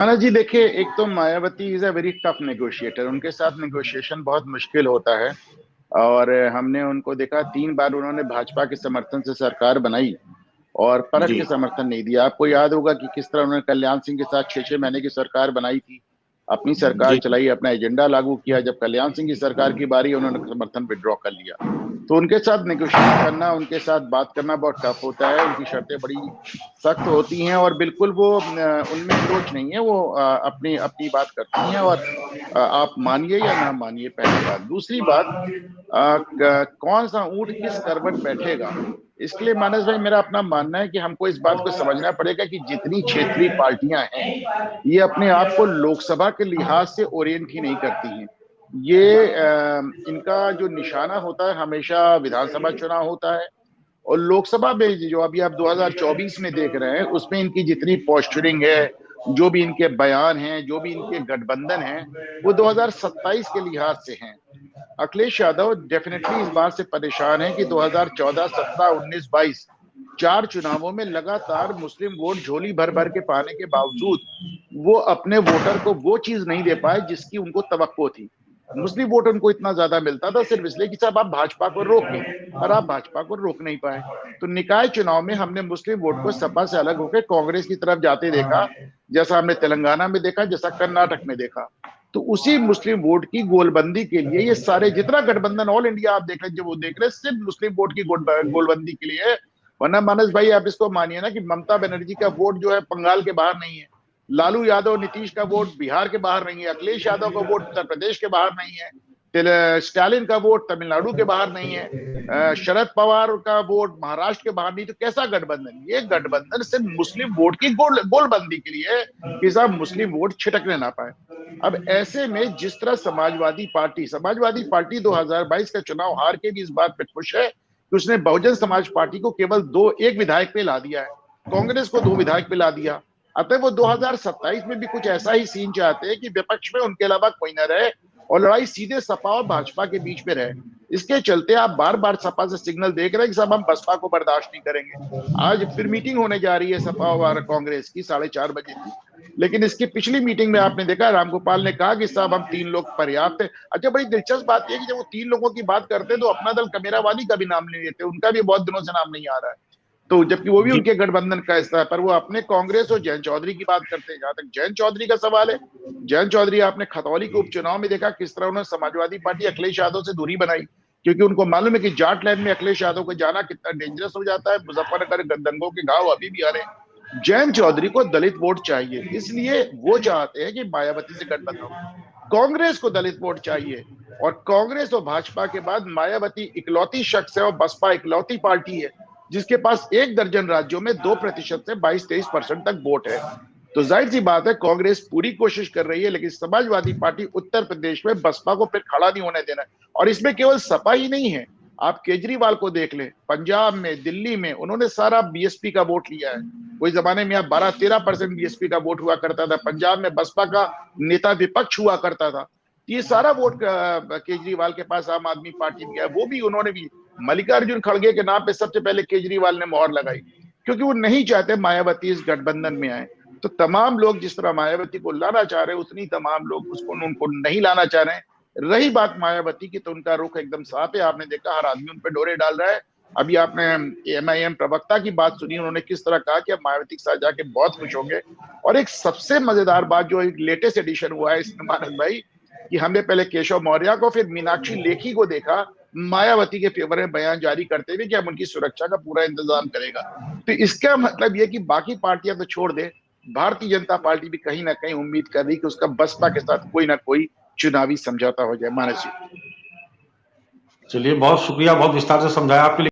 माना जी, देखिए, एक तो Mayawati is a very tough negotiator. उनके साथ नेगोशिएशन बहुत मुश्किल होता है। और हमने उनको देखा, 3 बार उन्होंने भाजपा के समर्थन से सरकार बनाई और पलट जी। के समर्थन नहीं दिया। आपको याद होगा कि किस तरह उन्होंने कल्याण सिंह के साथ 6 6 महीने की सरकार बनाई थी, अपनी सरकार जी। चलाई, अपना एजेंडा लागू किया। जब कल्याण सिंह की सरकार की बारी, उन्होंने समर्थन विड्रॉ कर लिया। तो उनके साथ नेगोशिएट करना, उनके साथ बात करना बहुत टफ होता है। उनकी शर्तें बड़ी सख्त होती हैं और बिल्कुल वो उनमें लोच नहीं है। वो अपनी अपनी बात करती हैं और आप मानिए या ना मानिए, पहली बात। दूसरी बात, कौन सा ऊंट किस करवट बैठेगा, इसके लिए मानस भाई मेरा अपना मानना है कि हमको इस बात को समझना पड़ेगा कि जितनी क्षेत्रीय पार्टियां हैं, ये अपने आप को लोकसभा के लिहाज से ओरिएंट ही नहीं करती हैं। ये इनका जो निशाना होता है हमेशा विधानसभा चुनाव होता है। और लोकसभा में जो अभी आप 2024 में देख रहे हैं, उसमें इनकी जितनी पोस्चरिंग है, जो भी इनके बयान हैं, जो भी इनके गठबंधन हैं, वो 2027 के लिहाज से हैं। अखिलेश यादव डेफिनेटली इस बात से परेशान है कि 2014, 17, 19, 22 4 चुनावों में लगातार मुस्लिम वोट झोली भर भर के पाने के बावजूद वो अपने वोटर को वो चीज नहीं दे पाए जिसकी उनको तवक्को थी। मुस्लिम वोट उनको इतना ज्यादा मिलता था सिर्फ इसलिए कि साहब आप भाजपा को रोकें, पर आप भाजपा को रोक नहीं पाए। तो निकाय चुनाव में हमने मुस्लिम वोट को सपा से अलग होकर कांग्रेस की तरफ जाते देखा, जैसा हमने तेलंगाना में देखा, जैसा कर्नाटक में देखा। तो उसी मुस्लिम वोट की गोलबंदी के लिए ये सारे जितना गठबंधन ऑल इंडिया आप देख रहे, जो वो देख रहे, सिर्फ मुस्लिम वोट की गोलबंदी के लिए है। वरना मानस भाई, आप इसको मानिए ना कि ममता बनर्जी का वोट जो है बंगाल के बाहर नहीं है, लालू यादव नीतीश का वोट बिहार के बाहर नहीं है, अखिलेश यादव का वोट उत्तर प्रदेश के बाहर नहीं है, स्टालिन का वोट तमिलनाडु के बाहर नहीं है, शरद पवार का वोट महाराष्ट्र के बाहर नहीं। तो कैसा गठबंधन? ये गठबंधन सिर्फ मुस्लिम वोट की गोलबंदी के लिए है कि साहब मुस्लिम वोट छिटकने ना पाए। अब ऐसे में जिस तरह समाजवादी पार्टी 2022 का चुनाव हार के भी इस बात पे खुश है कि उसने बहुजन समाज पार्टी को केवल एक विधायक पे ला दिया है, कांग्रेस को 2 विधायक पे ला दिया। अतः वो 2027 में भी कुछ ऐसा ही सीन चाहते हैं कि विपक्ष में उनके अलावा कोई ना रहे और लड़ाई सीधे सपा और भाजपा के बीच में रहे। इसके चलते आप बार बार सपा से सिग्नल देख रहे हैं कि साहब हम बसपा को बर्दाश्त नहीं करेंगे। आज फिर मीटिंग होने जा रही है सपा और कांग्रेस की 4:30 बजे की। लेकिन इसकी पिछली मीटिंग में आपने देखा, रामगोपाल ने कहा कि साहब हम 3 लोग पर्याप्त है। अच्छा, बड़ी दिलचस्प बात यह कि जब वो 3 लोगों की बात करते हैं तो अपना दल कमेरावादी का भी नाम नहीं लेते, उनका भी बहुत दिनों से नाम नहीं आ रहा है। तो जबकि वो भी जी। उनके गठबंधन का हिस्सा है, पर वो अपने कांग्रेस और जयंत चौधरी की बात करते हैं। जहां तक जयंत चौधरी का सवाल है, जयंत चौधरी आपने खतौली के उपचुनाव में देखा किस तरह उन्होंने समाजवादी पार्टी अखिलेश यादव से दूरी बनाई, क्योंकि उनको मालूम है कि जाट लैंड में अखिलेश यादव को जाना कितना डेंजरस हो जाता है। मुजफ्फरनगर दंगों के घाव अभी भी आ रहे हैं। जयंत चौधरी को दलित वोट चाहिए, इसलिए वो चाहते हैं कि मायावती से गठबंधन हो। कांग्रेस को दलित वोट चाहिए, और कांग्रेस और भाजपा के बाद मायावती इकलौती शख्स है और बसपा इकलौती पार्टी है जिसके पास 1 दर्जन राज्यों में 2% से 22-23% तक वोट है। तो जाहिर सी बात है, कांग्रेस पूरी कोशिश कर रही है, लेकिन समाजवादी पार्टी उत्तर प्रदेश में बसपा को फिर खड़ा नहीं होने देना है। और इसमें केवल सपा ही नहीं है, आप केजरीवाल को देख लें, पंजाब में, दिल्ली में उन्होंने सारा बीएसपी का वोट लिया है। कोई जमाने में आप 12-13% बीएसपी का वोट हुआ करता था, पंजाब में बसपा का नेता विपक्ष हुआ करता था। ये सारा वोट केजरीवाल के पास आम आदमी पार्टी में गया, वो भी उन्होंने भी मल्लिकार्जुन खड़गे के नाम पे सबसे पहले केजरीवाल ने मोहर लगाई, क्योंकि वो नहीं चाहते मायावती इस गठबंधन में आए। तो तमाम लोग जिस तरह मायावती को लाना चाह रहे हैं, उतनी तमाम लोग उसको उनको नहीं लाना चाह रहे हैं। रही बात मायावती की, तो उनका रुख एकदम साफ है। आपने देखा हर आदमी उन पर डोरे डाल रहा है। अभी आपने एमआईएम प्रवक्ता की बात सुनी, उन्होंने किस तरह कहा कि अब मायावती के साथ जाके बहुत खुश होंगे। और एक सबसे मजेदार बात, जो एक लेटेस्ट एडिशन हुआ है इसमें मानस भाई, कि हमने पहले केशव मौर्य को फिर मीनाक्षी लेखी को देखा मायावती के फेवर में बयान जारी करते हुए कि हम उनकी सुरक्षा का पूरा इंतजाम करेगा। तो इसका मतलब यह कि बाकी पार्टियां तो छोड़ दे, भारतीय जनता पार्टी भी कहीं ना कहीं उम्मीद कर रही कि उसका बसपा के साथ कोई ना कोई चुनावी समझौता हो जाए। मानस जी। चलिए, बहुत शुक्रिया, बहुत विस्तार से समझाया आपके लिए।